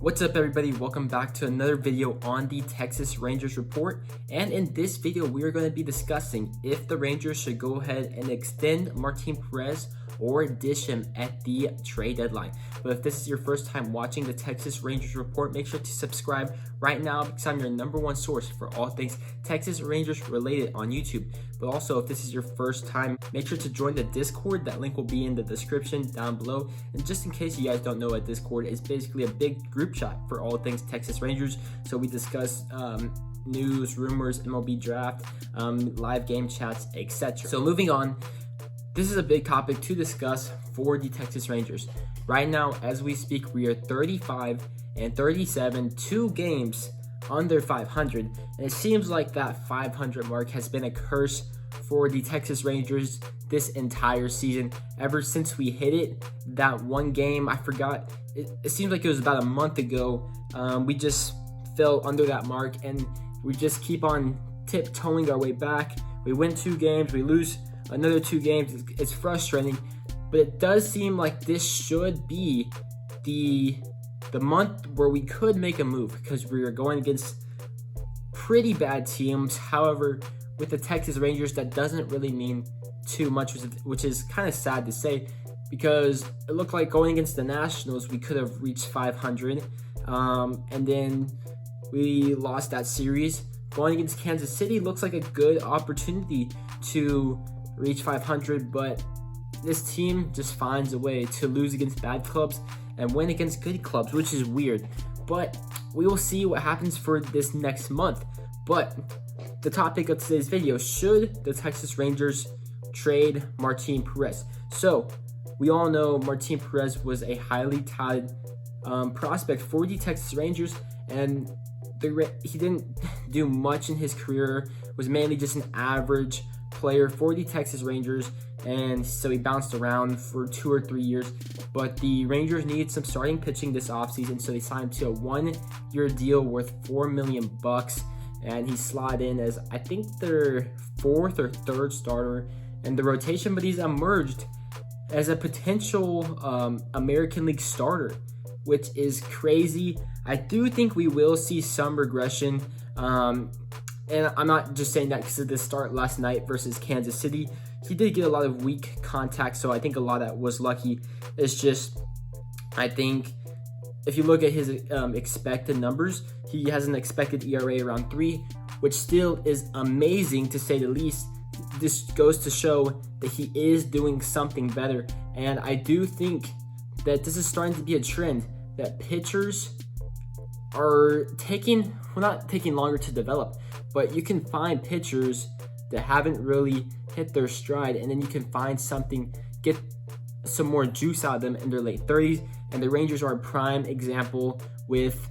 What's up everybody, welcome back to another video on the Texas Rangers report, and in this video we are going to be discussing if the Rangers should go ahead and extend Martin Perez or dish him at the trade deadline. But if this is your first time watching the Texas Rangers report, make sure to subscribe right now because I'm your #1 source for all things Texas Rangers related on YouTube. But also, if this is your first time, make sure to join the Discord. That link will be in the description down below. And just in case you guys don't know what Discord is, basically a big group chat for all things Texas Rangers. So we discuss news, rumors, MLB draft, live game chats, etc. So moving on, this is a big topic to discuss for the Texas Rangers. Right now, as we speak, we are 35-37, 2 games under 500, and it seems like that 500 mark has been a curse for the Texas Rangers this entire season. Ever since we hit it, that one game, I forgot, it seems like it was about a month ago, we just fell under that mark, and we just keep on tiptoeing our way back. We win 2 games, we lose another 2 games. It's frustrating, but it does seem like this should be the month where we could make a move because we are going against pretty bad teams. However, with the Texas Rangers, that doesn't really mean too much, which is kind of sad to say, because it looked like going against the Nationals, we could have reached 500, and then we lost that series. Going against Kansas City looks like a good opportunity to reach 500, but this team just finds a way to lose against bad clubs and win against good clubs, which is weird. But we will see what happens for this next month. But the topic of today's video, should the Texas Rangers trade Martin Perez? So we all know Martin Perez was a highly touted prospect for the Texas Rangers, and he didn't do much in his career, was mainly just an average player for the Texas Rangers, and so he bounced around for 2 or 3 years. But the Rangers needed some starting pitching this offseason, so they signed him to a 1-year deal worth $4 million, and he slid in as, I think, their 4th or 3rd starter in the rotation, but he's emerged as a potential American League starter, which is crazy. I do think we will see some regression, and I'm not just saying that because of the start last night versus Kansas City. He did get a lot of weak contact, so I think a lot of that was lucky. It's just, I think, if you look at his expected numbers, he has an expected ERA around 3, which still is amazing to say the least. This goes to show that he is doing something better, and I do think that this is starting to be a trend, that pitchers are not taking longer to develop, but you can find pitchers that haven't really hit their stride, and then you can find something, get some more juice out of them in their late 30s, and the Rangers are a prime example with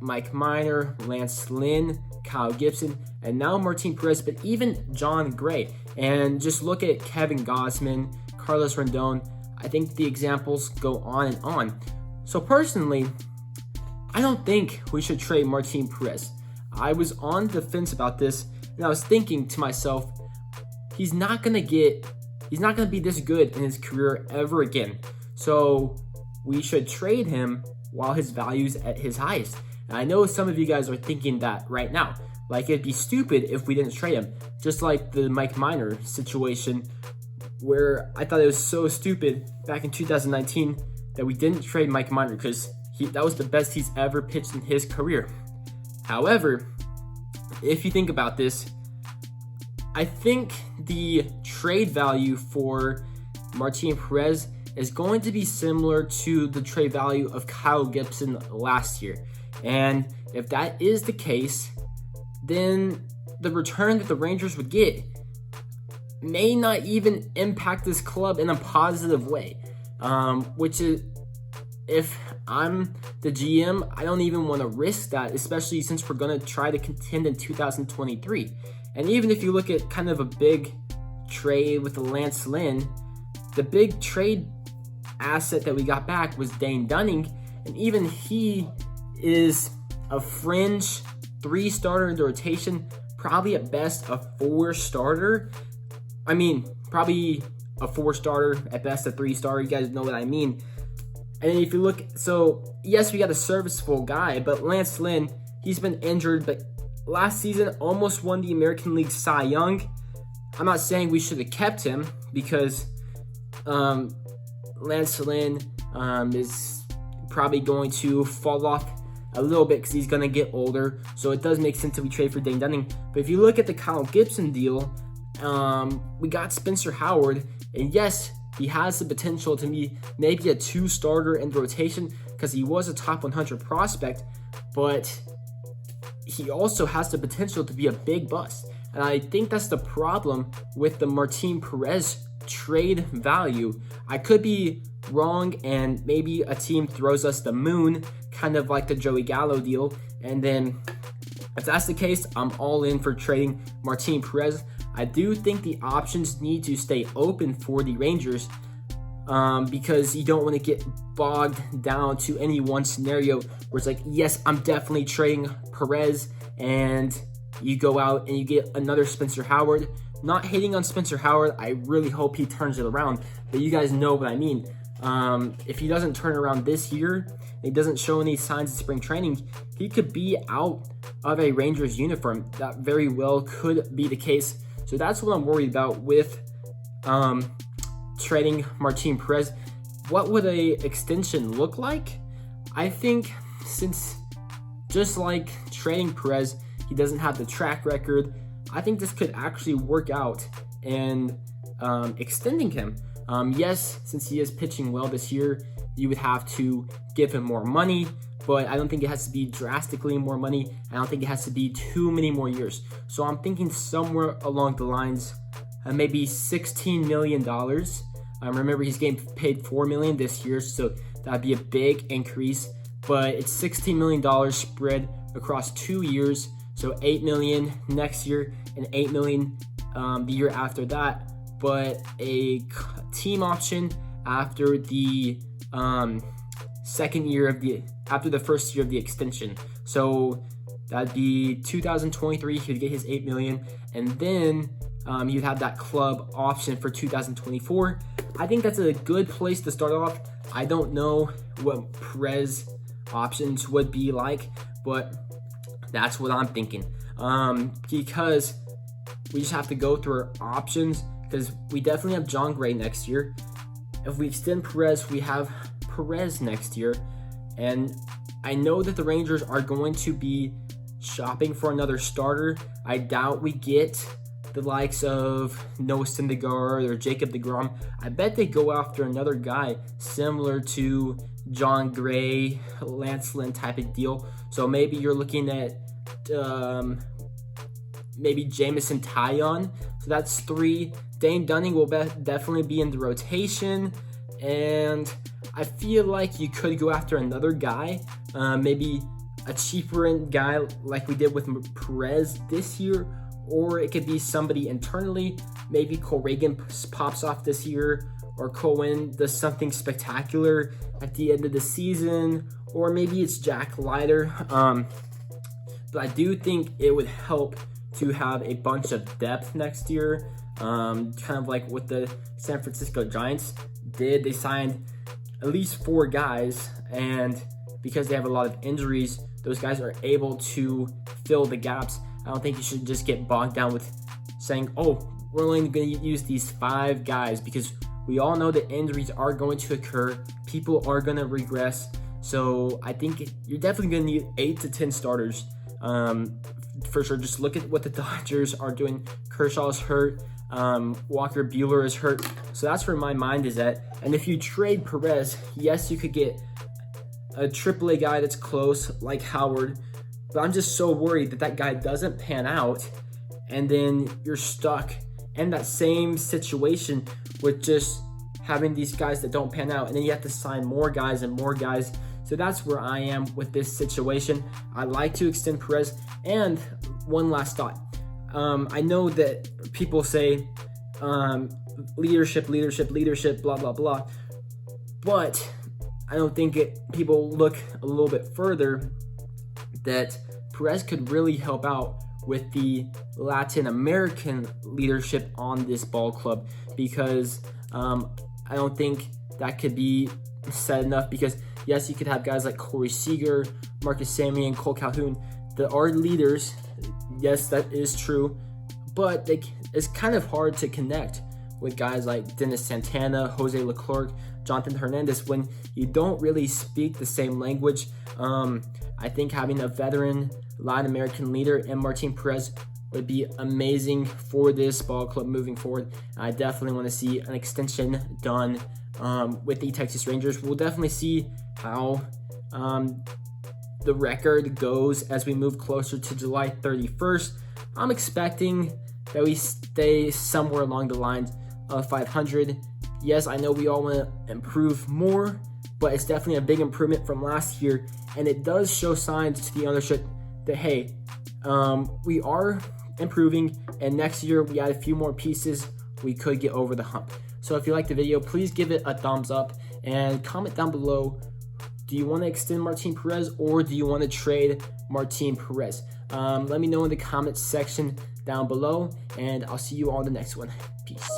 Mike Minor, Lance Lynn, Kyle Gibson, and now Martin Perez, but even John Gray. And just look at Kevin Gausman, Carlos Rendon. I think the examples go on and on. So personally, I don't think we should trade Martin Perez. I was on the fence about this, and I was thinking to myself, he's not gonna be this good in his career ever again. So we should trade him while his value's at his highest. And I know some of you guys are thinking that right now. Like, it'd be stupid if we didn't trade him. Just like the Mike Minor situation, where I thought it was so stupid back in 2019 that we didn't trade Mike Minor because that was the best he's ever pitched in his career. However, if you think about this, I think the trade value for Martin Perez is going to be similar to the trade value of Kyle Gibson last year. And if that is the case, then the return that the Rangers would get may not even impact this club in a positive way, which is, if I'm the GM, I don't even want to risk that, especially since we're going to try to contend in 2023. And even if you look at kind of a big trade with Lance Lynn, the big trade asset that we got back was Dane Dunning, and even he is a fringe 3 starter in the rotation, probably at best a 4 starter. I mean, probably a 4 starter, at best a 3 starter. You guys know what I mean. And if you look, so yes, we got a serviceable guy, but Lance Lynn, he's been injured, but last season almost won the American League Cy Young. I'm not saying we should have kept him because Lance Lynn is probably going to fall off a little bit because he's going to get older. So it does make sense that we trade for Dane Dunning. But if you look at the Kyle Gibson deal, we got Spencer Howard, and yes, he has the potential to be maybe a 2-starter in the rotation because he was a top 100 prospect, but he also has the potential to be a big bust. And I think that's the problem with the Martin Perez trade value. I could be wrong, and maybe a team throws us the moon, kind of like the Joey Gallo deal. And then if that's the case, I'm all in for trading Martin Perez. I do think the options need to stay open for the Rangers because you don't want to get bogged down to any one scenario where it's like, yes, I'm definitely trading Perez, and you go out and you get another Spencer Howard. Not hating on Spencer Howard, I really hope he turns it around, but you guys know what I mean. If he doesn't turn around this year, he doesn't show any signs of spring training, he could be out of a Rangers uniform. That very well could be the case. So that's what I'm worried about with trading Martin Perez. What would a extension look like? I think since just like trading Perez, he doesn't have the track record, I think this could actually work out and extending him. Yes, since he is pitching well this year, you would have to give him more money, but I don't think it has to be drastically more money. I don't think it has to be too many more years. So I'm thinking somewhere along the lines, maybe $16 million. Remember, he's getting paid $4 million this year, so that'd be a big increase. But it's $16 million spread across 2 years, so $8 million next year and $8 million the year after that. But a team option after the after the first year of the extension. So that'd be 2023, he would get his $8 million, and then you'd have that club option for 2024. I think that's a good place to start off. I don't know what Perez options would be like, but that's what I'm thinking. Because we just have to go through our options, because we definitely have John Gray next year. If we extend Perez, we have Perez next year. And I know that the Rangers are going to be shopping for another starter. I doubt we get the likes of Noah Syndergaard or Jacob deGrom. I bet they go after another guy similar to John Gray, Lance Lynn type of deal. So maybe you're looking at maybe Jameson Taillon. So that's 3. Dane Dunning will definitely be in the rotation. And I feel like you could go after another guy, maybe a cheaper guy like we did with Perez this year, or it could be somebody internally. Maybe Cole Reagan pops off this year, or Cohen does something spectacular at the end of the season, or maybe it's Jack Leiter. But I do think it would help to have a bunch of depth next year, kind of like what the San Francisco Giants did. They signed at least 4 guys, and because they have a lot of injuries, those guys are able to fill the gaps. I don't think you should just get bogged down with saying, oh, we're only going to use these 5 guys, because we all know that injuries are going to occur. People are going to regress. So I think you're definitely going to need 8 to 10 starters for sure. Just look at what the Dodgers are doing. Kershaw's hurt. Walker Buehler is hurt. So that's where my mind is at. And if you trade Perez, yes, you could get a AAA guy that's close like Howard. But I'm just so worried that that guy doesn't pan out, and then you're stuck in that same situation with just having these guys that don't pan out, and then you have to sign more guys and more guys. So that's where I am with this situation. I'd like to extend Perez. And one last thought. I know that people say leadership, blah, blah, blah. But I don't think people look a little bit further that Perez could really help out with the Latin American leadership on this ball club, because I don't think that could be said enough, because yes, you could have guys like Corey Seager, Marcus Semien, Cole Calhoun that are leaders. Yes, that is true, but it's kind of hard to connect with guys like Dennis Santana, Jose Leclerc, Jonathan Hernandez when you don't really speak the same language. I think having a veteran Latin American leader in Martin Perez would be amazing for this ball club moving forward. I definitely want to see an extension done with the Texas Rangers. We'll definitely see how the record goes as we move closer to July 31st. I'm expecting that we stay somewhere along the lines of 500. Yes, I know we all want to improve more, but it's definitely a big improvement from last year, and it does show signs to the ownership that, hey, we are improving, and next year we add a few more pieces, we could get over the hump. So if you like the video, please give it a thumbs up and comment down below. Do you want to extend Martin Perez, or do you want to trade Martin Perez? Let me know in the comments section down below, and I'll see you all in the next one. Peace.